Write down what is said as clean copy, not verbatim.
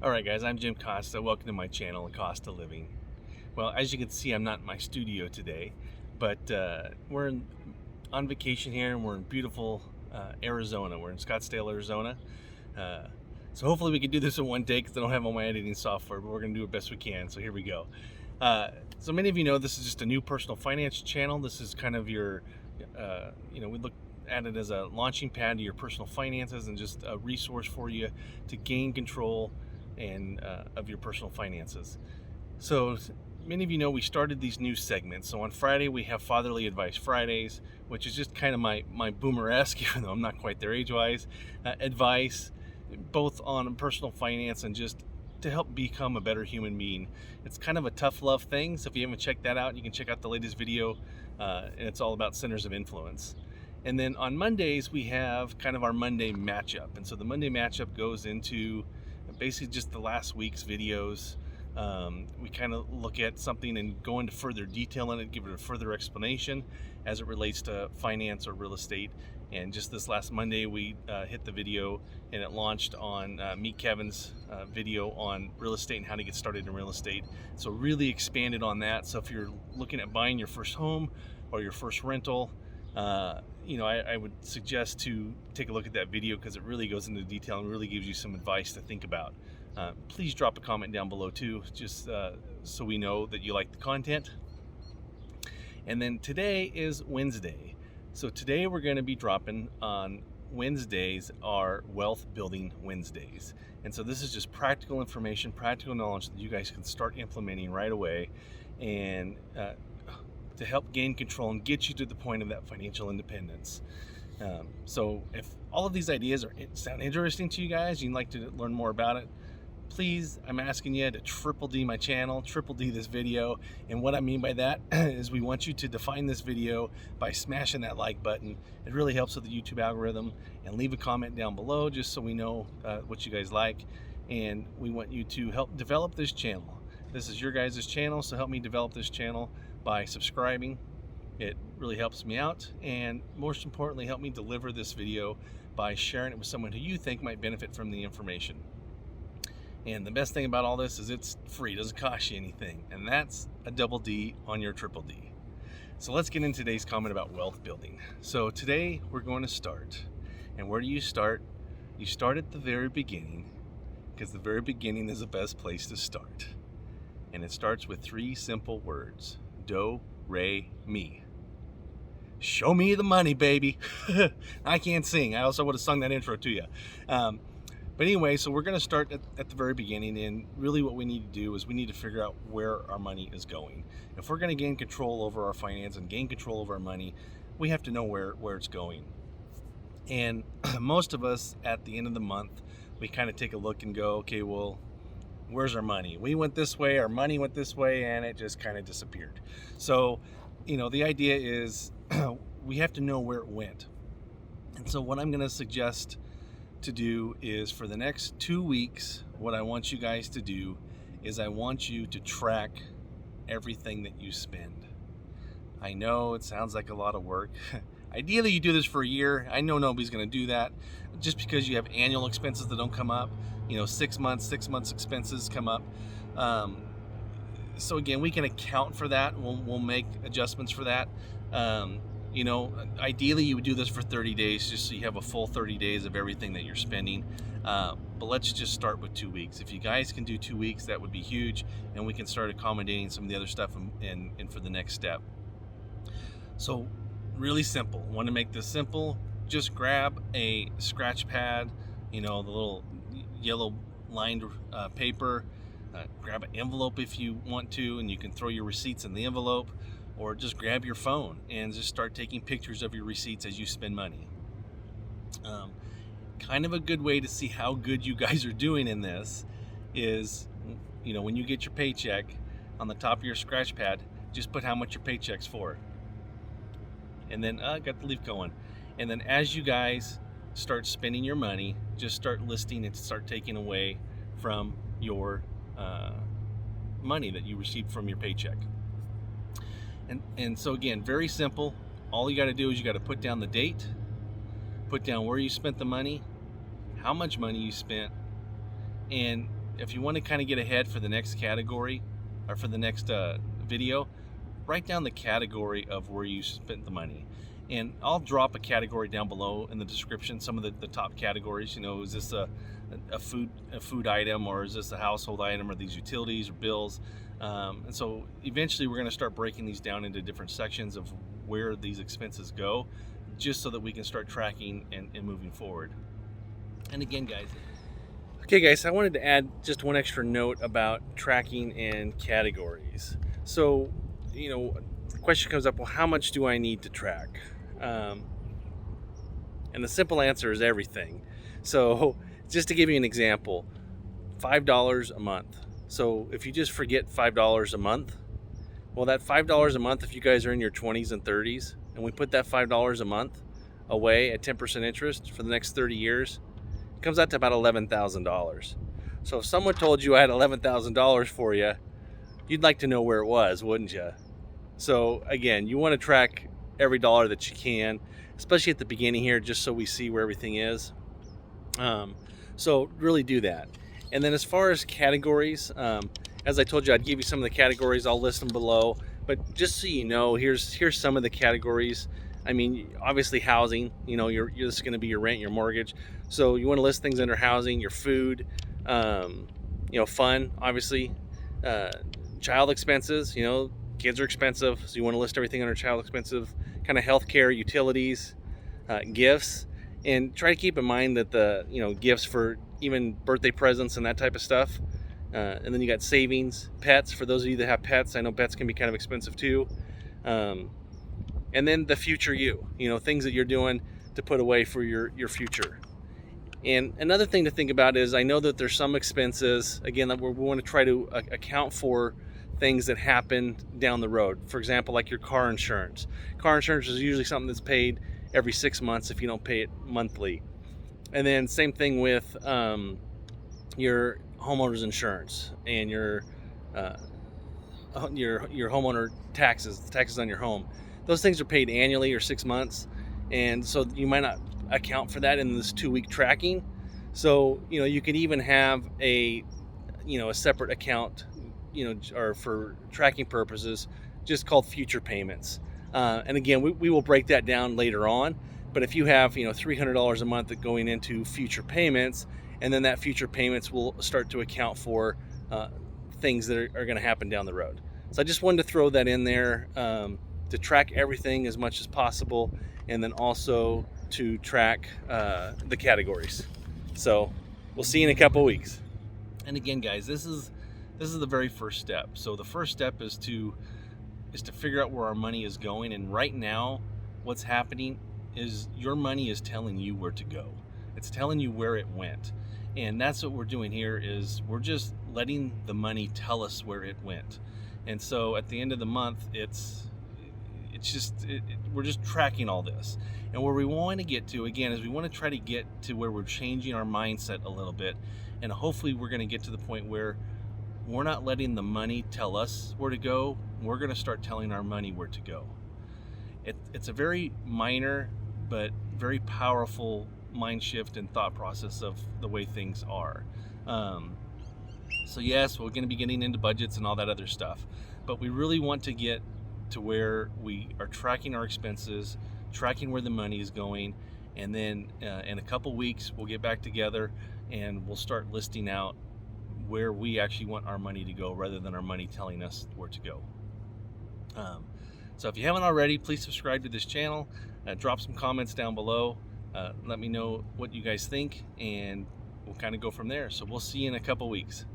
Alright guys, I'm Jim Costa. Welcome to my channel, Costa Living. Well, as you can see, I'm not in my studio today, but we're on vacation here and we're in beautiful Arizona. We're in Scottsdale, Arizona. So hopefully we can do this in one take because I don't have all my editing software, but we're going to do it best we can. So here we go. So many of you know this is just a new personal finance channel. This is kind of your, we look at it as a launching pad to your personal finances and just a resource for you to gain control and of your personal finances. So many of you know we started these new segments. So on Friday we have Fatherly Advice Fridays, which is just kind of my boomer-esque, even though I'm not quite there age-wise, advice both on personal finance and just to help become a better human being. It's kind of a tough love thing, so if you haven't checked that out, you can check out the latest video, and it's all about centers of influence. And then on Mondays we have kind of our Monday matchup, and so the Monday matchup goes into basically just the last week's videos. We kind of look at something and go into further detail in it, give it a further explanation as it relates to finance or real estate. And just this last Monday we hit the video and it launched on Meet Kevin's video on real estate and how to get started in real estate. So really expanded on that. So if you're looking at buying your first home or your first rental, I would suggest to take a look at that video because it really goes into detail and really gives you some advice to think about. Please drop a comment down below too, just so we know that you like the content. And then today is Wednesday. So today we're going to be dropping on Wednesdays our Wealth Building Wednesdays. And so this is just practical information, practical knowledge that you guys can start implementing right away and to help gain control and get you to the point of that financial independence. So if all of these ideas sound interesting to you guys, you'd like to learn more about it, please, I'm asking you to triple D my channel, triple D this video. And what I mean by that is we want you to define this video by smashing that like button. It really helps with the YouTube algorithm. And leave a comment down below just so we know what you guys like. And we want you to help develop this channel. This is your guys' channel, so help me develop this channel by subscribing. It really helps me out, and most importantly, help me deliver this video by sharing it with someone who you think might benefit from the information. And the best thing about all this is it's free, it doesn't cost you anything, and that's a double D on your triple D. So let's get into today's comment about wealth building. So today we're going to start, and where do you start? You start at the very beginning, because the very beginning is the best place to start. And it starts with three simple words: do, re, mi. Show me the money, baby. I can't sing. I also would have sung that intro to you. But anyway, so we're going to start at the very beginning, and really what we need to do is we need to figure out where our money is going. If we're going to gain control over our finance and gain control over our money, we have to know where it's going. And most of us at the end of the month, we kind of take a look and go, okay, well, where's our money? We went this way, our money went this way, and it just kind of disappeared. So, the idea is we have to know where it went. And so what I'm going to suggest to do is for the next 2 weeks, what I want you guys to do is I want you to track everything that you spend. I know it sounds like a lot of work. Ideally, you do this for a year. I know nobody's going to do that just because you have annual expenses that don't come up. 6 months expenses come up. So again, we can account for that. We'll make adjustments for that. Ideally you would do this for 30 days just so you have a full 30 days of everything that you're spending. But let's just start with 2 weeks. If you guys can do 2 weeks, that would be huge, and we can start accommodating some of the other stuff and for the next step. So really simple. Want to make this simple? Just grab a scratch pad, the little yellow lined paper. Grab an envelope if you want to, and you can throw your receipts in the envelope, or just grab your phone and just start taking pictures of your receipts as you spend money. Kind of a good way to see how good you guys are doing in this is, when you get your paycheck, on the top of your scratch pad, just put how much your paycheck's for. And then, got the leaf going. And then as you guys start spending your money, just start listing and start taking away from your money that you received from your paycheck. And so again, very simple. All you got to do is you got to put down the date, put down where you spent the money, how much money you spent, and if you want to kind of get ahead for the next category or for the next video, write down the category of where you spent the money. And I'll drop a category down below in the description, some of the top categories. You know, is this a food item, or is this a household item, or these utilities or bills? And so eventually we're going to start breaking these down into different sections of where these expenses go, just so that we can start tracking and moving forward. And again, guys, okay guys, I wanted to add just one extra note about tracking and categories. So, you know, the question comes up, well, how much do I need to track? And the simple answer is everything. So just to give you an example, $5 a month. So if you just forget $5 a month, well, that $5 a month, if you guys are in your 20s and 30s, and we put that $5 a month away at 10% interest for the next 30 years, it comes out to about $11,000. So if someone told you I had $11,000 for you, you'd like to know where it was, wouldn't you? So again, you want to track every dollar that you can, especially at the beginning here, just so we see where everything is. So really do that. And then as far as categories, as I told you, I'd give you some of the categories. I'll list them below, but just so you know, here's some of the categories. I mean, obviously housing, you know, this is going to be your rent, your mortgage. So you want to list things under housing, your food, you know, fun, obviously, child expenses, you know, kids are expensive, so you want to list everything under child expensive, kind of healthcare, utilities, gifts, and try to keep in mind that the, you know, gifts for even birthday presents and that type of stuff. And then you got savings, pets, for those of you that have pets. I know pets can be kind of expensive too. And then the future you know, things that you're doing to put away for your future. And another thing to think about is, I know that there's some expenses, again, that we want to try to account for things that happen down the road. For example, like your car insurance. Car insurance is usually something that's paid every 6 months if you don't pay it monthly. And then same thing with your homeowner's insurance and your homeowner taxes on your home. Those things are paid annually or 6 months, and so you might not account for that in this 2-week tracking. So, you know, you could even have a separate account, you know, or for tracking purposes, just called future payments. And again, we will break that down later on. But if you have, you know, $300 a month going into future payments, and then that future payments will start to account for things that are going to happen down the road. So I just wanted to throw that in there, to track everything as much as possible, and then also to track the categories. So we'll see you in a couple of weeks. And again, guys, this is the very first step. So the first step is to figure out where our money is going. And right now, what's happening is your money is telling you where to go. It's telling you where it went. And that's what we're doing here, is we're just letting the money tell us where it went. And so at the end of the month, we're just tracking all this. And where we want to get to, again, is we want to try to get to where we're changing our mindset a little bit. And hopefully we're going to get to the point where we're not letting the money tell us where to go. We're going to start telling our money where to go. It's a very minor but very powerful mind shift and thought process of the way things are. So yes, we're going to be getting into budgets and all that other stuff, but we really want to get to where we are tracking our expenses, tracking where the money is going, and then in a couple weeks we'll get back together and we'll start listing out where we actually want our money to go, rather than our money telling us where to go. So if you haven't already, please subscribe to this channel, drop some comments down below, let me know what you guys think, and we'll kind of go from there. So we'll see you in a couple weeks.